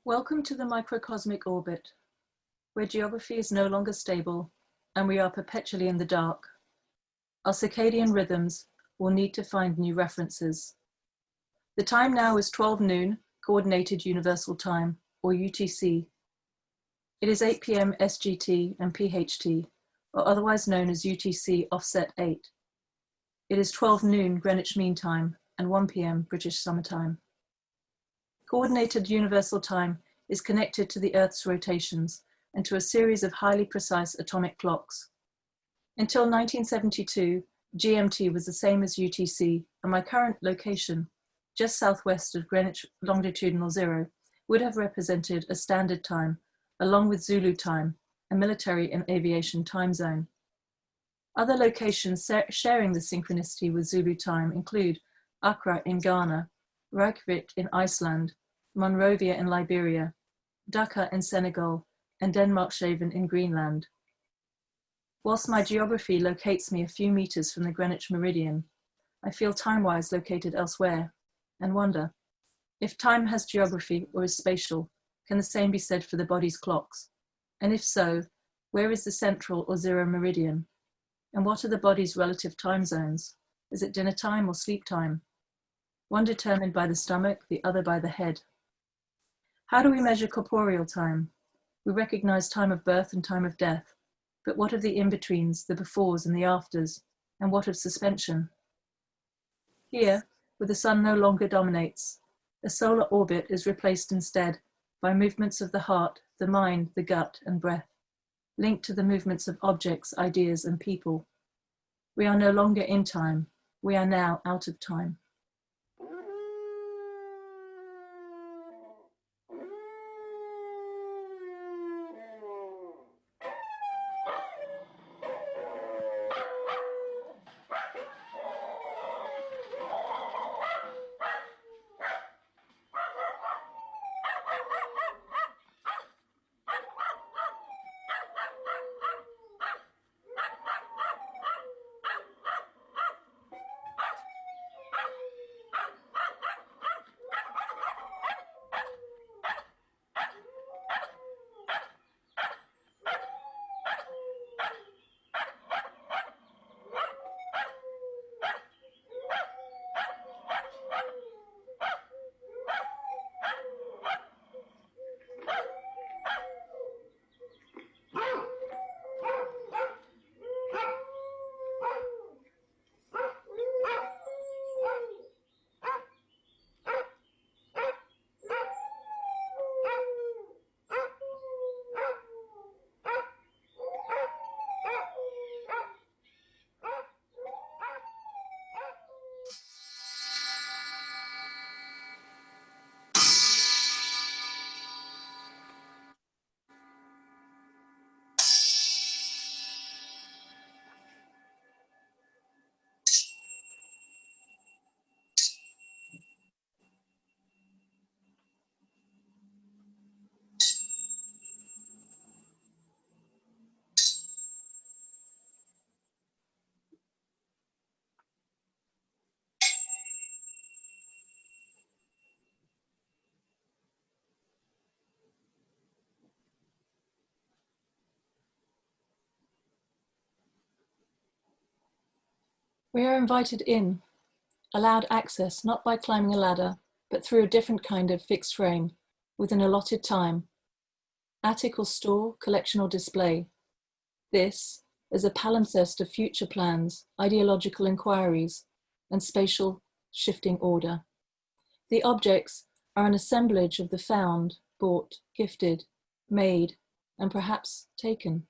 Welcome to the microcosmic orbit, where geography is no longer stable and we are perpetually in the dark. Our circadian rhythms will need to find new references. The time now is 12 noon, Coordinated Universal Time, or UTC. It is 8 p.m. SGT and PHT, or otherwise known as UTC offset 8. It is 12 noon Greenwich Mean Time and 1 p.m. British Summer Time. Coordinated Universal Time is connected to the Earth's rotations and to a series of highly precise atomic clocks. Until 1972, GMT was the same as UTC, and my current location, just southwest of Greenwich longitudinal 0, would have represented a standard time, along with Zulu time, a military and aviation time zone. Other locations sharing the synchronicity with Zulu time include Accra in Ghana, Reykjavik in Iceland, Monrovia in Liberia, Dhaka in Senegal, and Denmarkshaven in Greenland. Whilst my geography locates me a few meters from the Greenwich meridian, I feel time-wise located elsewhere and wonder, if time has geography or is spatial, can the same be said for the body's clocks? And if so, where is the central or zero meridian? And what are the body's relative time zones? Is it dinner time or sleep time? One determined by the stomach, the other by the head. How do we measure corporeal time? We recognize time of birth and time of death, but what of the in-betweens, the befores and the afters, and what of suspension? Here, where the sun no longer dominates, a solar orbit is replaced instead by movements of the heart, the mind, the gut, and breath, linked to the movements of objects, ideas, and people. We are no longer in time, we are now out of time. We are invited in, allowed access not by climbing a ladder, but through a different kind of fixed frame, with an allotted time, attic or store, collection or display. This is a palimpsest of future plans, ideological inquiries, and spatial shifting order. The objects are an assemblage of the found, bought, gifted, made, and perhaps taken.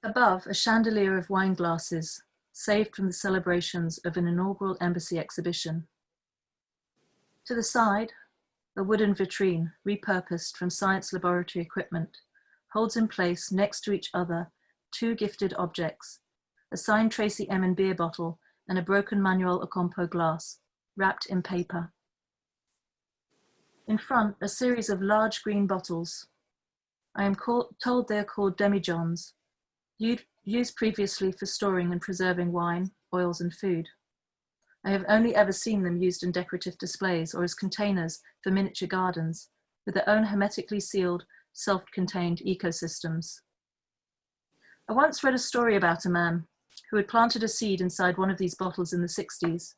Above, a chandelier of wine glasses, saved from the celebrations of an inaugural embassy exhibition. To the side, a wooden vitrine, repurposed from science laboratory equipment, holds in place next to each other two gifted objects, a signed Tracy Emin beer bottle and a broken Manuel Ocampo glass, wrapped in paper. In front, a series of large green bottles. I am told they are called demijohns, used previously for storing and preserving wine, oils, and food. I have only ever seen them used in decorative displays or as containers for miniature gardens, with their own hermetically sealed, self-contained ecosystems. I once read a story about a man who had planted a seed inside one of these bottles in the 60s.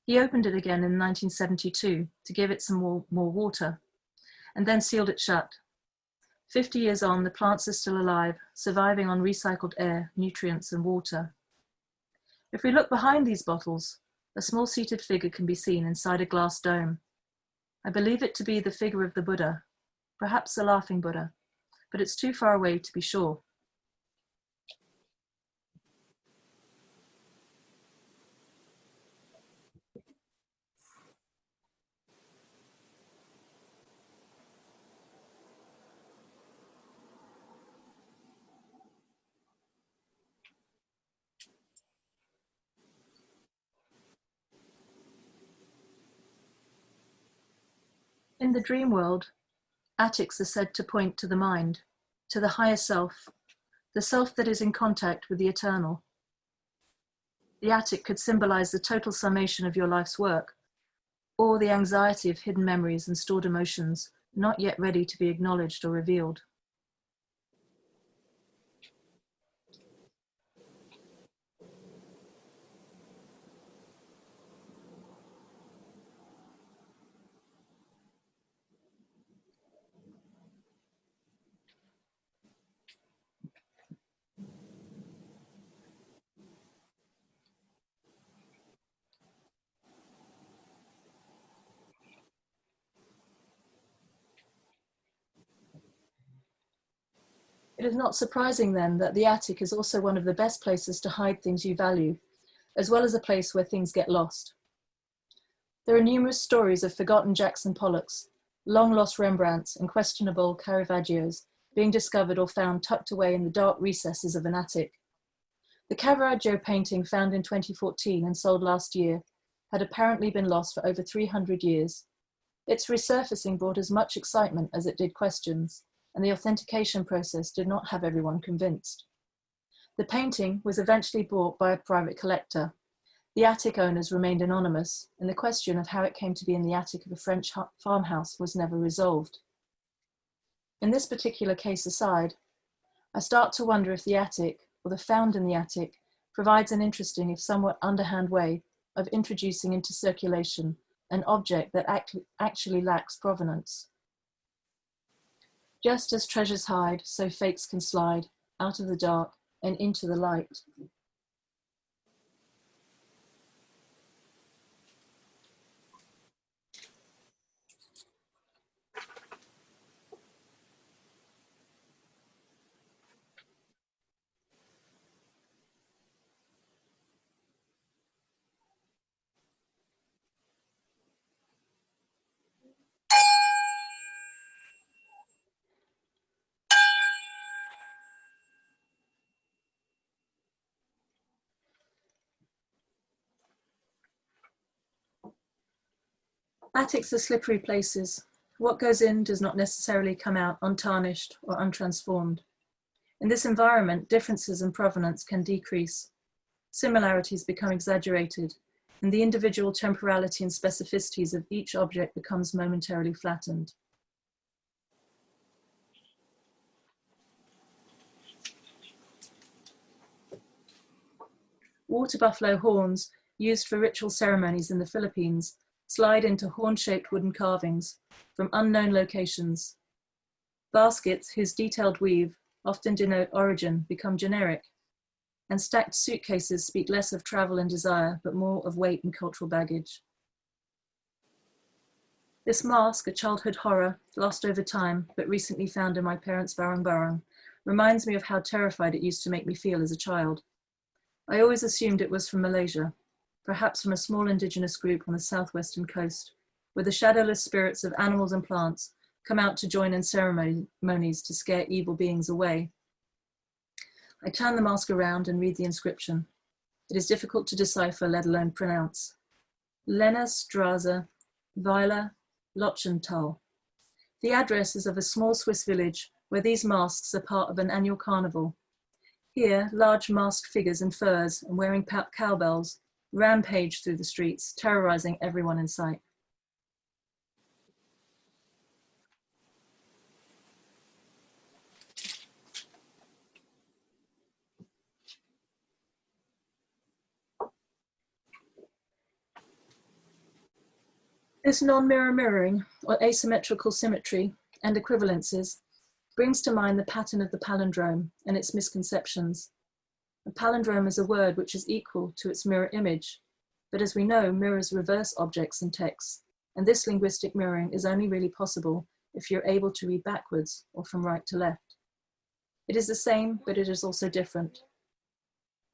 He opened it again in 1972 to give it some more water, and then sealed it shut. 50 years on, the plants are still alive, surviving on recycled air, nutrients, and water. If we look behind these bottles, a small seated figure can be seen inside a glass dome. I believe it to be the figure of the Buddha, perhaps the laughing Buddha, but it's too far away to be sure. In the dream world, attics are said to point to the mind, to the higher self, the self that is in contact with the eternal. The attic could symbolize the total summation of your life's work, or the anxiety of hidden memories and stored emotions not yet ready to be acknowledged or revealed. It is not surprising then that the attic is also one of the best places to hide things you value, as well as a place where things get lost. There are numerous stories of forgotten Jackson Pollocks, long lost Rembrandts, and questionable Caravaggios being discovered or found tucked away in the dark recesses of an attic. The Caravaggio painting found in 2014 and sold last year had apparently been lost for over 300 years. Its resurfacing brought as much excitement as it did questions, and the authentication process did not have everyone convinced. The painting was eventually bought by a private collector. The attic owners remained anonymous, and the question of how it came to be in the attic of a French farmhouse was never resolved. In this particular case aside, I start to wonder if the attic, or the found in the attic, provides an interesting, if somewhat underhand way of introducing into circulation an object that actually lacks provenance. Just as treasures hide, so fakes can slide out of the dark and into the light. Attics are slippery places. What goes in does not necessarily come out untarnished or untransformed. In this environment, differences in provenance can decrease. Similarities become exaggerated, and the individual temporality and specificities of each object becomes momentarily flattened. Water buffalo horns, used for ritual ceremonies in the Philippines, slide into horn-shaped wooden carvings from unknown locations. Baskets whose detailed weave often denote origin become generic, and stacked suitcases speak less of travel and desire, but more of weight and cultural baggage. This mask, a childhood horror, lost over time, but recently found in my parents' barang-barang, reminds me of how terrified it used to make me feel as a child. I always assumed it was from Malaysia, perhaps from a small indigenous group on the southwestern coast, where the shadowless spirits of animals and plants come out to join in ceremonies to scare evil beings away. I turn the mask around and read the inscription. It is difficult to decipher, let alone pronounce. Lena Straße, Weiler, Lotchental. The address is of a small Swiss village where these masks are part of an annual carnival. Here, large masked figures in furs and wearing cowbells rampage through the streets, terrorizing everyone in sight. This non-mirror mirroring, or asymmetrical symmetry and equivalences, brings to mind the pattern of the palindrome and its misconceptions. A palindrome is a word which is equal to its mirror image, but as we know, mirrors reverse objects and texts, and this linguistic mirroring is only really possible if you're able to read backwards or from right to left. It is the same, but it is also different.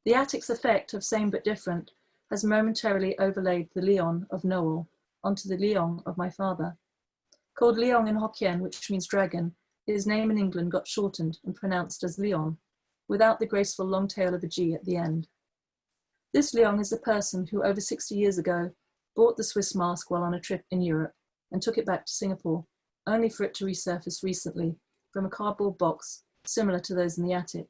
The Attic's effect of same but different has momentarily overlaid the Leon of Noel onto the Leon of my father. Called Leon in Hokkien, which means dragon, his name in England got shortened and pronounced as Leon, without the graceful long tail of a G at the end. This Leon is the person who over 60 years ago bought the Swiss mask while on a trip in Europe and took it back to Singapore, only for it to resurface recently from a cardboard box similar to those in the attic.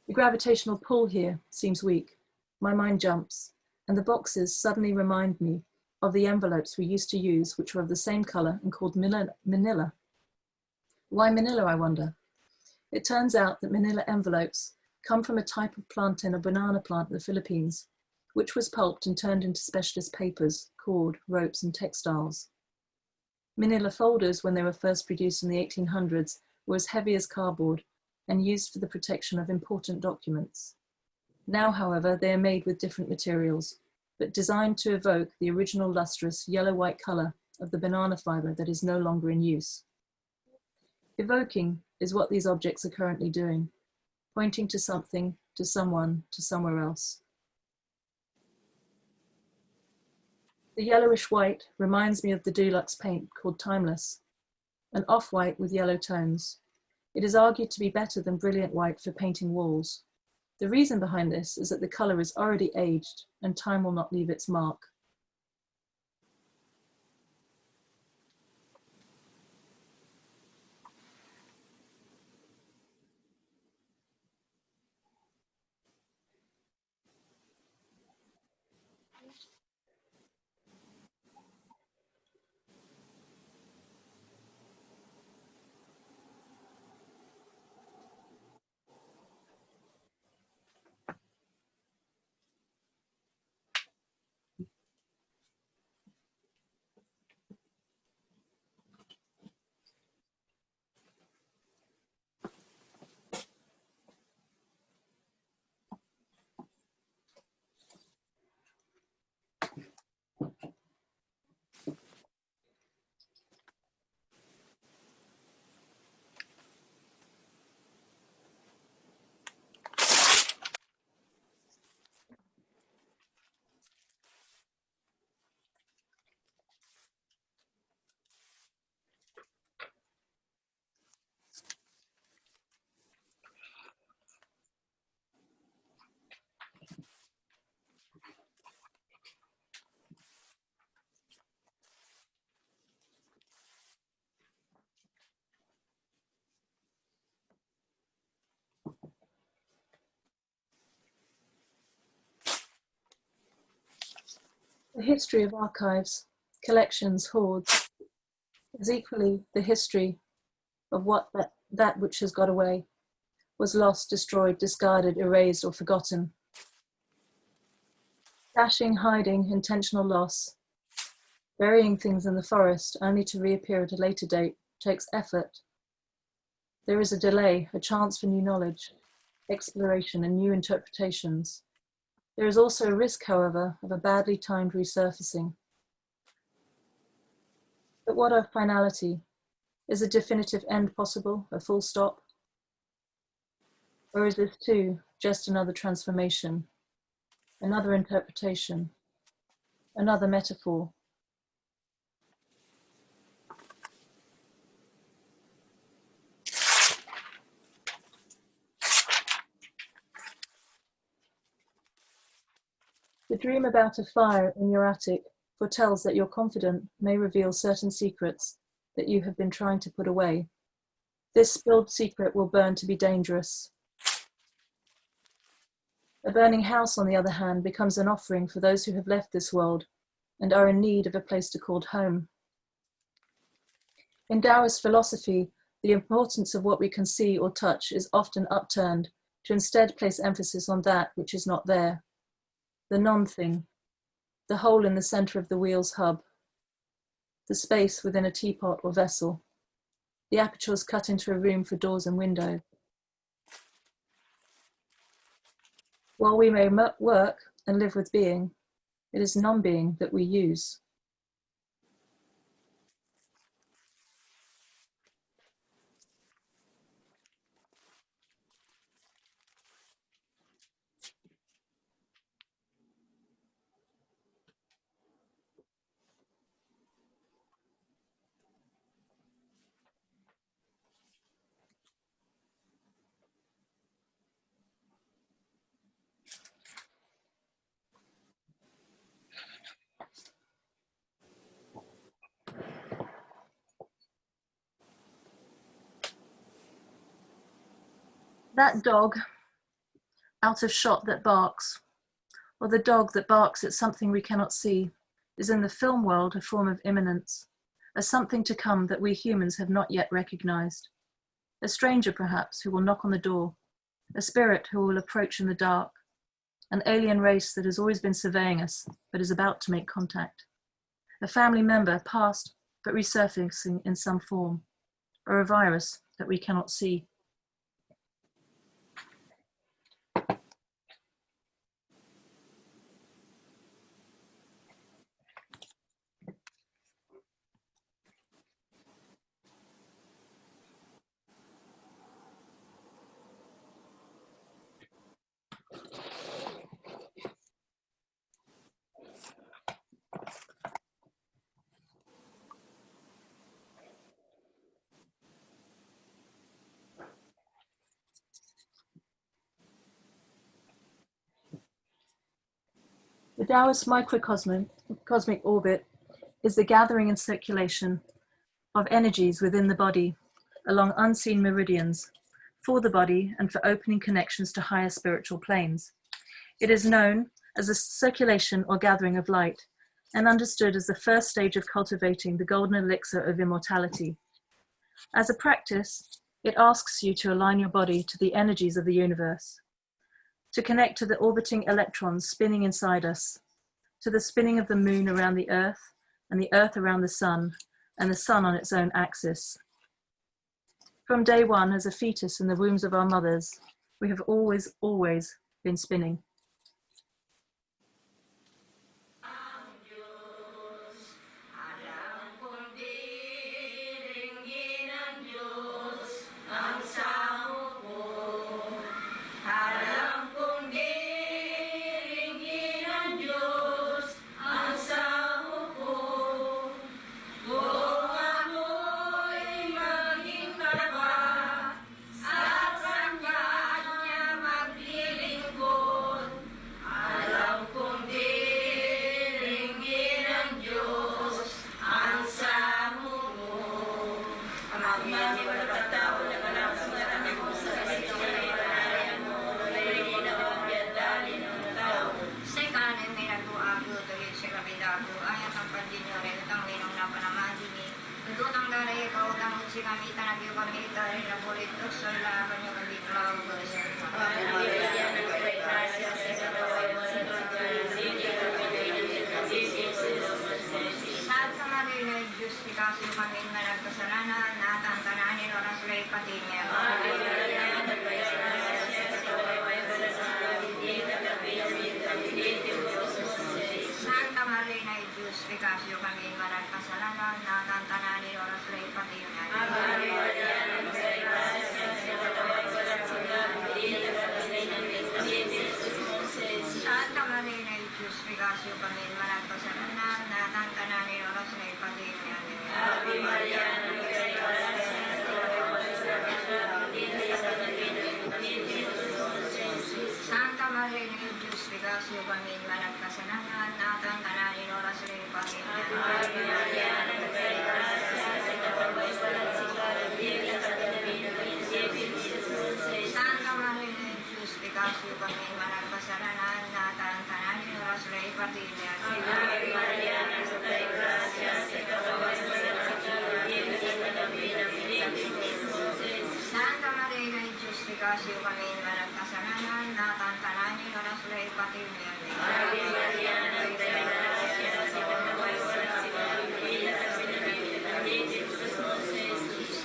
The gravitational pull here seems weak. My mind jumps, and the boxes suddenly remind me of the envelopes we used to use, which were of the same color and called manila. Why manila, I wonder? It turns out that manila envelopes come from a type of plantain, a banana plant in the Philippines, which was pulped and turned into specialist papers, cord, ropes, and textiles. Manila folders, when they were first produced in the 1800s, were as heavy as cardboard and used for the protection of important documents. Now, however, they are made with different materials, but designed to evoke the original lustrous yellow-white color of the banana fiber that is no longer in use. Evoking is what these objects are currently doing, pointing to something, to someone, to somewhere else. The yellowish white reminds me of the deluxe paint called Timeless, an off-white with yellow tones. It is argued to be better than brilliant white for painting walls. The reason behind this is that the color is already aged and time will not leave its mark. The history of archives, collections, hoards, is equally the history of what that which has got away, was lost, destroyed, discarded, erased, or forgotten. Dashing, hiding, intentional loss, burying things in the forest only to reappear at a later date takes effort. There is a delay, a chance for new knowledge, exploration, and new interpretations. There is also a risk, however, of a badly timed resurfacing. But what of finality? Is a definitive end possible, a full stop? Or is this too just another transformation, another interpretation, another metaphor, The dream about a fire in your attic foretells that your confidant may reveal certain secrets that you have been trying to put away. This spilled secret will burn to be dangerous. A burning house, on the other hand, becomes an offering for those who have left this world and are in need of a place to call home. In Taoist philosophy, the importance of what we can see or touch is often upturned to instead place emphasis on that which is not there, the non-thing, the hole in the center of the wheel's hub, the space within a teapot or vessel, the apertures cut into a room for doors and windows. While we may work and live with being, it is non-being that we use. That dog out of shot that barks, or the dog that barks at something we cannot see, is in the film world a form of immanence, a something to come that we humans have not yet recognized. A stranger, perhaps, who will knock on the door, a spirit who will approach in the dark, an alien race that has always been surveying us but is about to make contact, a family member past but resurfacing in some form, or a virus that we cannot see. The Taoist microcosmic orbit is the gathering and circulation of energies within the body along unseen meridians for the body and for opening connections to higher spiritual planes. It is known as a circulation or gathering of light and understood as the first stage of cultivating the golden elixir of immortality. As a practice, it asks you to align your body to the energies of the universe, to connect to the orbiting electrons spinning inside us, to the spinning of the moon around the earth and the earth around the sun and the sun on its own axis. From day one, as a fetus in the wombs of our mothers, we have always been spinning. justifikasyo kami managkasalanan, natang tananin oras rin kami. Santa Maria, justifikasyo kami managkasalanan, natang tananin oras rin patilya. Santa Maria, justifikasyo kami managkasalanan, natang tananin oras rin patilya.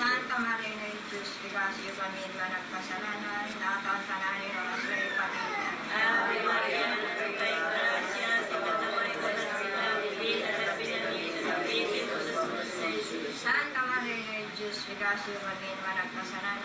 Santa Maria, justifikasyo kami managkasalanan, natang tananin oras rin patilya. Santa Maria, justifikasyo kami managkasalanan,